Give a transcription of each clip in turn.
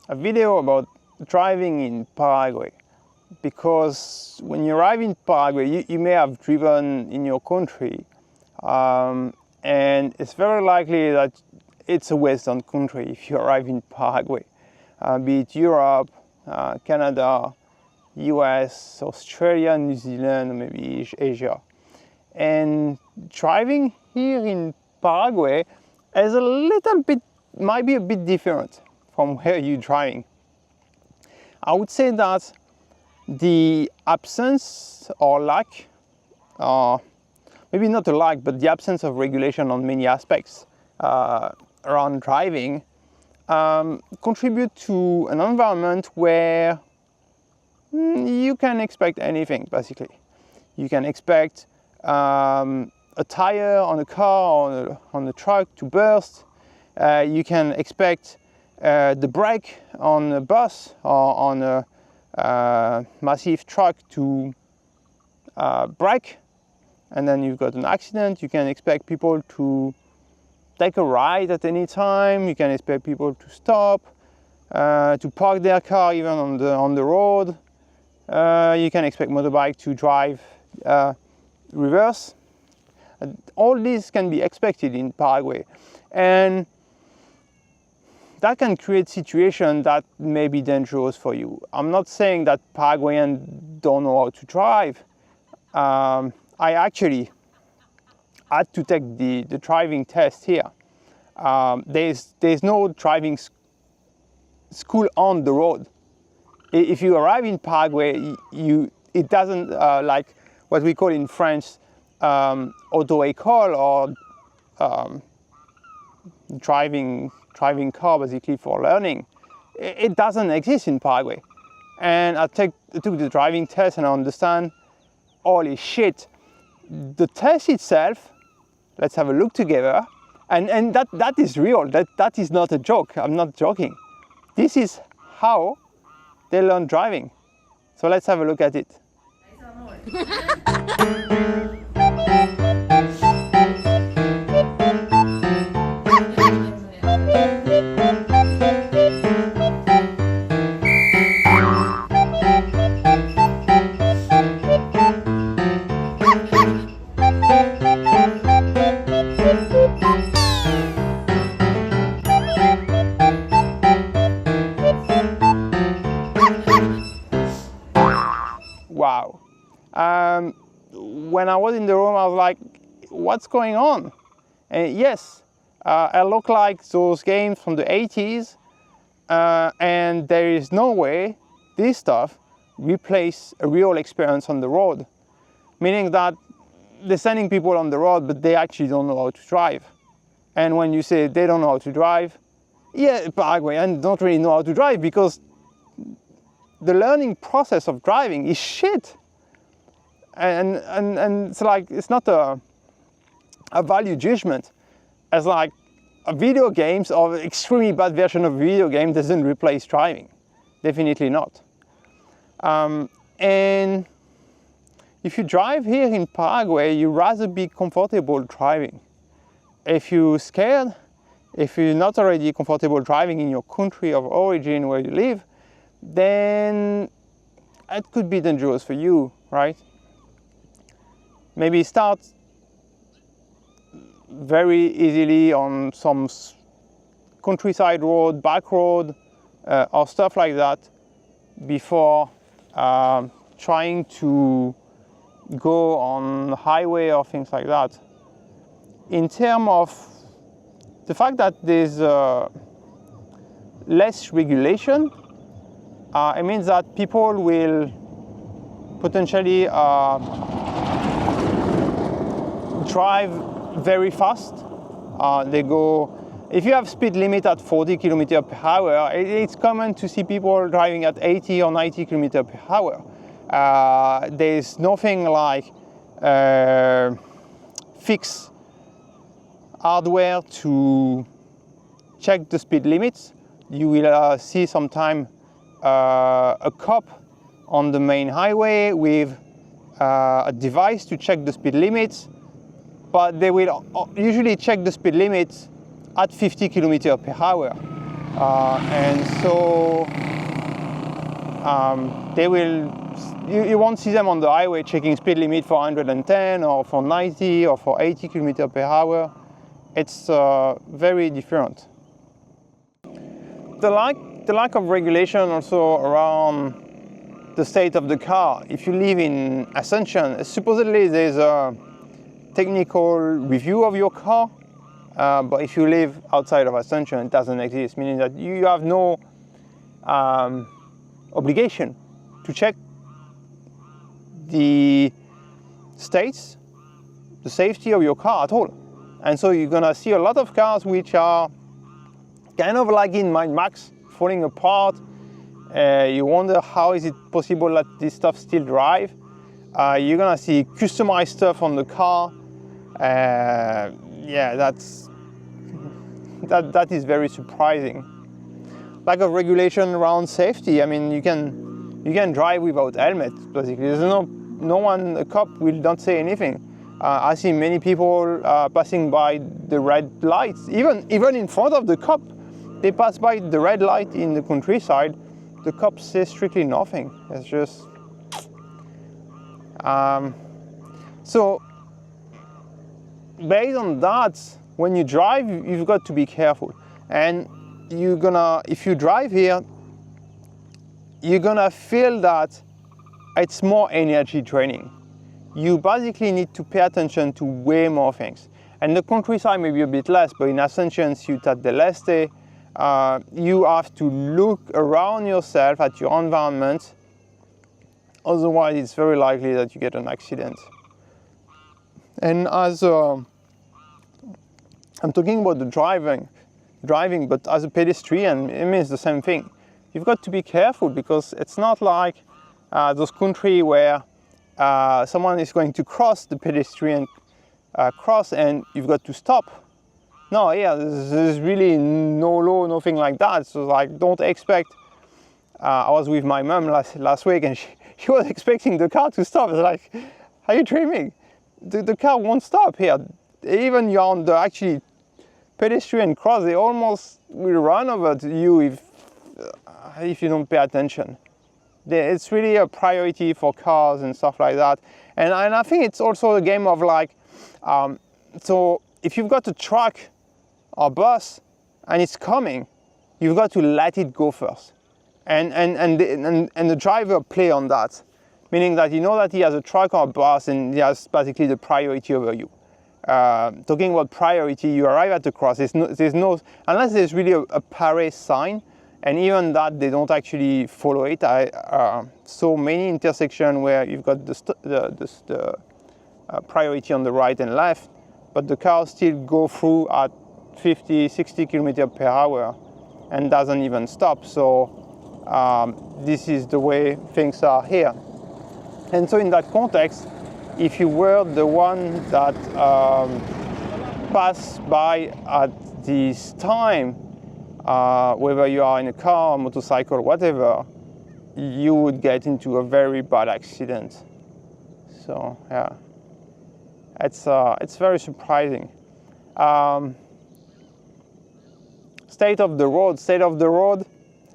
a video about driving in Paraguay, because when you arrive in Paraguay, you may have driven in your country, and it's very likely that it's a Western country if you arrive in Paraguay, be it Europe, Canada, US, Australia, New Zealand, or maybe Asia. And driving here in Paraguay is a little bit, might be a bit different from where you're driving. I would say that the absence or lack, maybe not a lack, but the absence of regulation on many aspects around driving contribute to an environment where you can expect anything, basically. You can expect a tire on a car or on a truck to burst. You can expect the brake on a bus or on a massive truck to brake, and then you've got an accident. You can expect people to take a ride at any time. You can expect people to stop, to park their car even on the road. You can expect motorbike to drive reverse. All this can be expected in Paraguay, and that can create situations that may be dangerous for you. I'm not saying that Paraguayans don't know how to drive. I actually had to take the driving test here. There's no driving school on the road. If you arrive in Paraguay, it doesn't like what we call in French auto-école, or driving car basically for learning. It doesn't exist in Paraguay. And I took the driving test and I understand, holy shit, the test itself, let's have a look together, and that is real, that is not a joke, I'm not joking. This is how they learn driving. So let's have a look at it. Wow. When I was in the room, I was like, what's going on? And yes, I look like those games from the 80s, and there is no way this stuff replace a real experience on the road. Meaning that they're sending people on the road, but they actually don't know how to drive. And when you say they don't know how to drive, yeah, Paraguayans don't really know how to drive, because the learning process of driving is shit. And it's like, it's not a value judgment. It's like a video games or extremely bad version of a video game doesn't replace driving. Definitely not. And if you drive here in Paraguay, you'd rather be comfortable driving. If you're scared, if you're not already comfortable driving in your country of origin where you live, then it could be dangerous for you, right? Maybe start very easily on some countryside road, back road, or stuff like that before trying to go on highway or things like that. In terms of the fact that there's less regulation, it means that people will potentially drive very fast. If you have speed limit at 40 km per hour, it's common to see people driving at 80 or 90 km per hour. There's nothing like fixed hardware to check the speed limits. You will see sometimes a cop on the main highway with a device to check the speed limits, but they will usually check the speed limits at 50 km per hour. And so you won't see them on the highway checking speed limit for 110 or for 90 or for 80 km per hour. It's very different. The lack of regulation also around the state of the car. If you live in Ascension, supposedly there's a technical review of your car, but if you live outside of Ascension, it doesn't exist, meaning that you have no obligation to check the states, the safety of your car at all. And so you're gonna see a lot of cars which are kind of like in Mad Max, falling apart. You wonder how is it possible that this stuff still drive. You're gonna see customized stuff on the car. Yeah, that is very surprising. Lack of regulation around safety. I mean, you can drive without helmet. Basically, there's no one. A cop will not say anything. I see many people passing by the red lights, even in front of the cop. They pass by the red light in the countryside. The cops say strictly nothing. It's just so. Based on that, when you drive, you've got to be careful. And if you drive here, you're gonna feel that it's more energy draining. You basically need to pay attention to way more things. And the countryside maybe a bit less, but in Ascension, Ciutat del Este, you have to look around yourself at your environment. Otherwise, it's very likely that you get an accident. And as I'm talking about the driving, but as a pedestrian, it means the same thing. You've got to be careful because it's not like those countries where someone is going to cross the pedestrian cross and you've got to stop. No, yeah, there's really no law, nothing like that. So like, don't expect. I was with my mom last week and she was expecting the car to stop. I was like, are you dreaming? The car won't stop here. Even you're on the actually pedestrian cross, they almost will run over to you if you don't pay attention. It's really a priority for cars and stuff like that. And I think it's also a game of like, so if you've got a truck or bus and it's coming, you've got to let it go first. And the driver play on that, meaning that you know that he has a truck or a bus and he has basically the priority over you. Talking about priority, you arrive at the cross, there's no unless there's really a Paris sign, and even that they don't actually follow it. So many intersections where you've got the priority on the right and left, but the cars still go through at 50, 60 km per hour and doesn't even stop. So this is the way things are here. And so in that context, if you were the one that passed by at this time, whether you are in a car, motorcycle, whatever, you would get into a very bad accident. So yeah, it's very surprising. State of the road,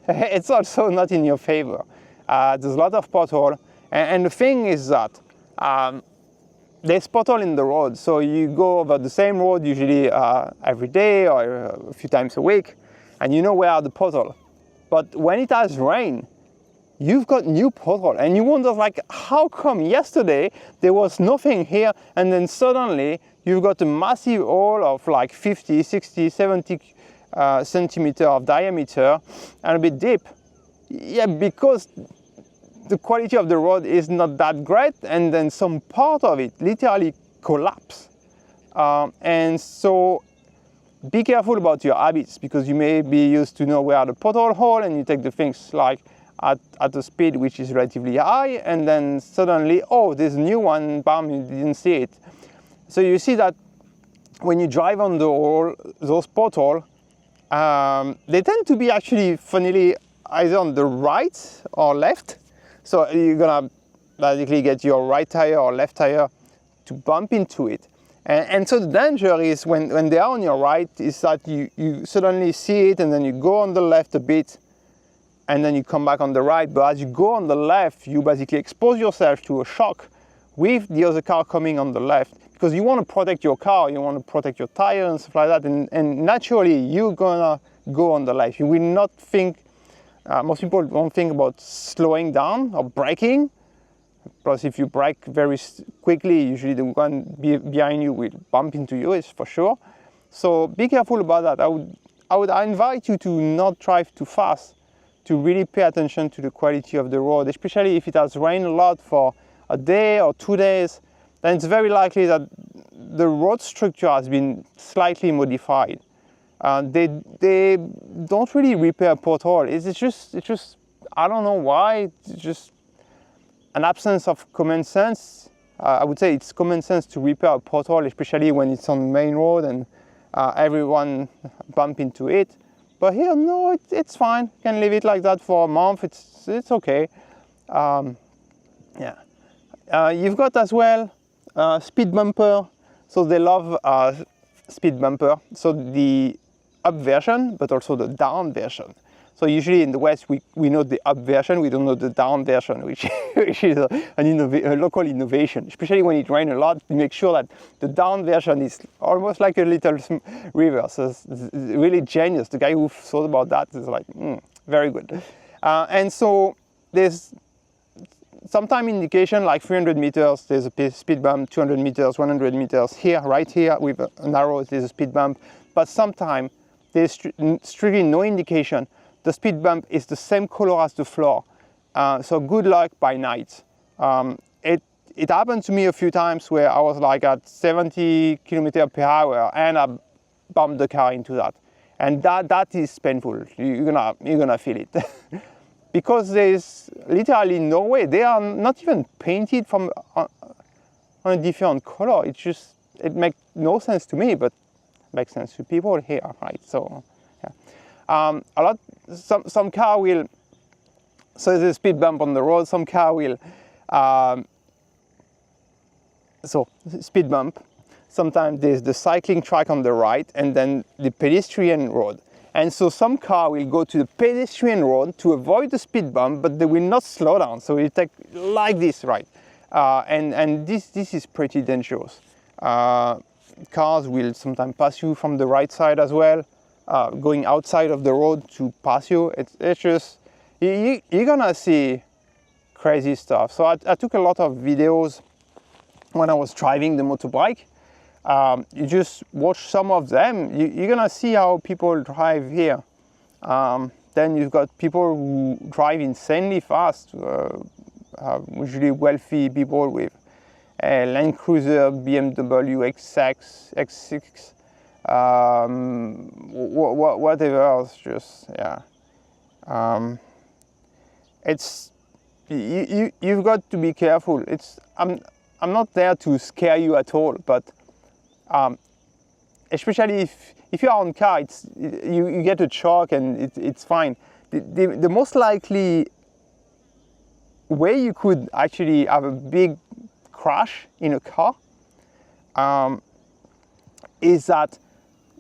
it's also not in your favor. There's a lot of pothole, and the thing is that there's pothole in the road, so you go over the same road usually every day or a few times a week, and you know where are the pothole. But when it has rain, you've got new pothole, and you wonder like, how come yesterday there was nothing here, and then suddenly you've got a massive hole of like 50, 60, 70 centimeter of diameter and a bit deep. Yeah, because the quality of the road is not that great, and then some part of it literally collapse. And so be careful about your habits, because you may be used to know where the pothole hole, and you take the things like at a speed which is relatively high, and then suddenly, oh, there's a new one, bam, you didn't see it. So you see that when you drive on those potholes, they tend to be actually, funnily, either on the right or left. So you're gonna basically get your right tire or left tire to bump into it. And so the danger is when they are on your right is that you suddenly see it, and then you go on the left a bit, and then you come back on the right, but as you go on the left, you basically expose yourself to a shock with the other car coming on the left, because you want to protect your car, you want to protect your tire and stuff like that, and naturally you're gonna go on the left. You will not think, most people don't think about slowing down or braking, plus if you brake very quickly, usually the one behind you will bump into you, it's for sure. So be careful about that. I invite you to not drive too fast, to really pay attention to the quality of the road, especially if it has rained a lot for a day or 2 days, then it's very likely that the road structure has been slightly modified. They don't really repair potholes. It's just, I don't know why, it's just an absence of common sense. I would say it's common sense to repair a pothole, especially when it's on the main road and everyone bump into it. But here, no, it's fine. You can leave it like that for a month. It's okay. Yeah. You've got as well speed bumper. So they love speed bumper. So the up version, but also the down version. So usually in the West, we know the up version, we don't know the down version, which is a local innovation, especially when it rains a lot. We make sure that the down version is almost like a little river. So it's really genius. The guy who thought about that is like, very good. And so there's sometime indication like 300 meters, there's a speed bump, 200 meters, 100 meters. Here, right here with an arrow, there's a speed bump. But sometime there's strictly no indication. The speed bump is the same color as the floor, so good luck by night. It happened to me a few times where I was like at 70 km per hour and I bumped the car into that, and that is painful. You're gonna feel it because there's literally no way. They are not even painted from on a different color. It makes no sense to me, but makes sense to people here, right? So yeah. Some car will, so there's a speed bump on the road, some car will, so speed bump, sometimes there's the cycling track on the right and then the pedestrian road. And so some car will go to the pedestrian road to avoid the speed bump, but they will not slow down. So it take like this, right? And this is pretty dangerous. Cars will sometimes pass you from the right side as well. Going outside of the road to pass you, it's just, you're gonna see crazy stuff. So I took a lot of videos when I was driving the motorbike. You just watch some of them, you're gonna see how people drive here. Then you've got people who drive insanely fast, usually wealthy people with a Land Cruiser, BMW X6, whatever else, just yeah. It's you've got to be careful. I'm not there to scare you at all, but especially if you are on car, you get a shock and it's fine. The most likely way you could actually have a big crash in a car is that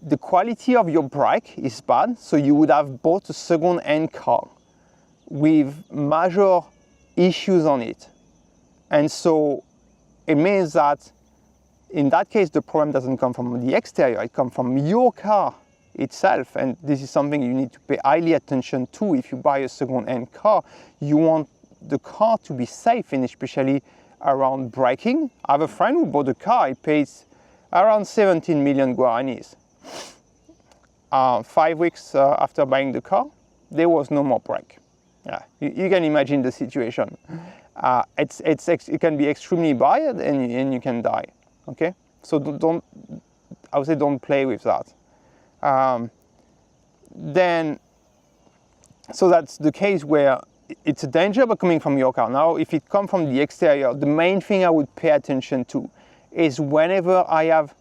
the quality of your brake is bad, so you would have bought a second-hand car with major issues on it. And so it means that in that case, the problem doesn't come from the exterior, it comes from your car itself. And this is something you need to pay highly attention to. If you buy a second-hand car, you want the car to be safe, and especially around braking. I have a friend who bought a car, he pays around 17 million guaranis. 5 weeks after buying the car, there was no more brake. Yeah, you can imagine the situation. It can be extremely bad and you can die. Okay, so I would say don't play with that. So that's the case where it's a danger but coming from your car. Now, if it comes from the exterior, the main thing I would pay attention to is whenever I have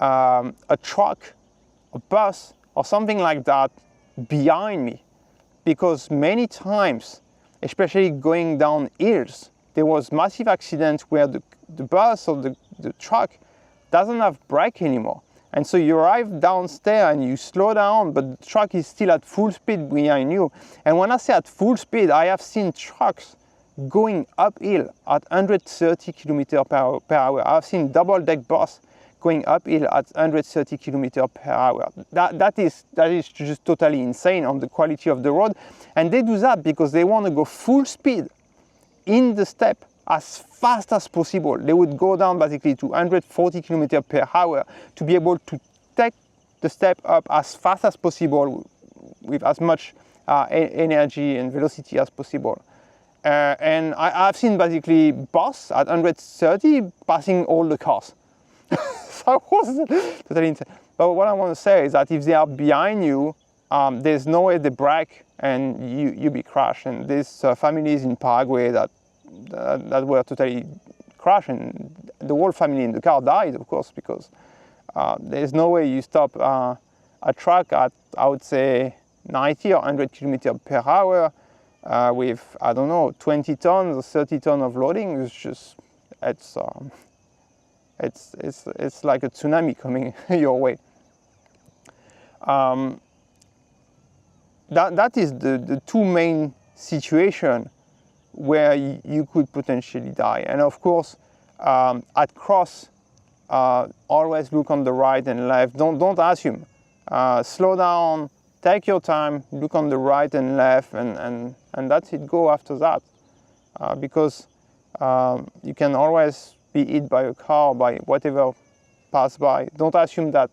a truck, a bus, or something like that behind me, because many times, especially going down hills, there was massive accidents where the bus or the truck doesn't have brake anymore, And so you arrive downstairs and you slow down, but the truck is still at full speed behind you. And when I say at full speed, I have seen trucks going uphill at 130 kilometers per hour. I've seen double-deck bus going uphill at 130 kilometers per hour. That is just totally insane on the quality of the road. And they do that because they want to go full speed in the step as fast as possible. They would go down basically to 140 kilometers per hour to be able to take the step up as fast as possible with as much energy and velocity as possible. And I've seen basically bus at 130 passing all the cars. So it was totally insane. But what I want to say is that if they are behind you, there's no way they brake and you be crashed. And there's families in Paraguay that were totally crashed, and the whole family in the car died, of course, because there's no way you stop a truck at, I would say, 90 or 100 kilometers per hour with, I don't know, 20 tons or 30 tons of loading. It's just, it's like a tsunami coming your way. That is the two main situations where you could potentially die. And of course, at cross, always look on the right and left. Don't assume. Slow down, take your time, look on the right and left, and that's it. Go after that, because you can always be hit by a car, by whatever pass by. Don't assume that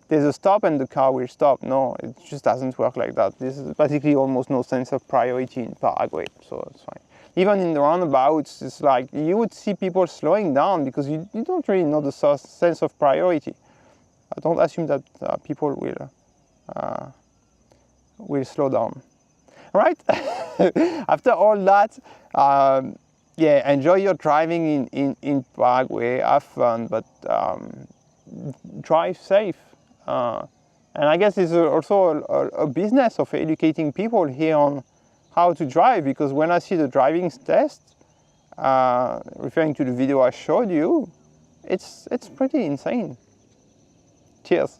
there's a stop and the car will stop. No, it just doesn't work like that. This is basically almost no sense of priority in Paraguay, so it's fine. Even in the roundabouts, it's like you would see people slowing down because you don't really know the sense of priority. Don't assume that people will slow down. Right? After all that, yeah, enjoy your driving in Paraguay, have fun, but drive safe. And I guess it's also a business of educating people here on how to drive, because when I see the driving test, referring to the video I showed you, it's pretty insane. Cheers.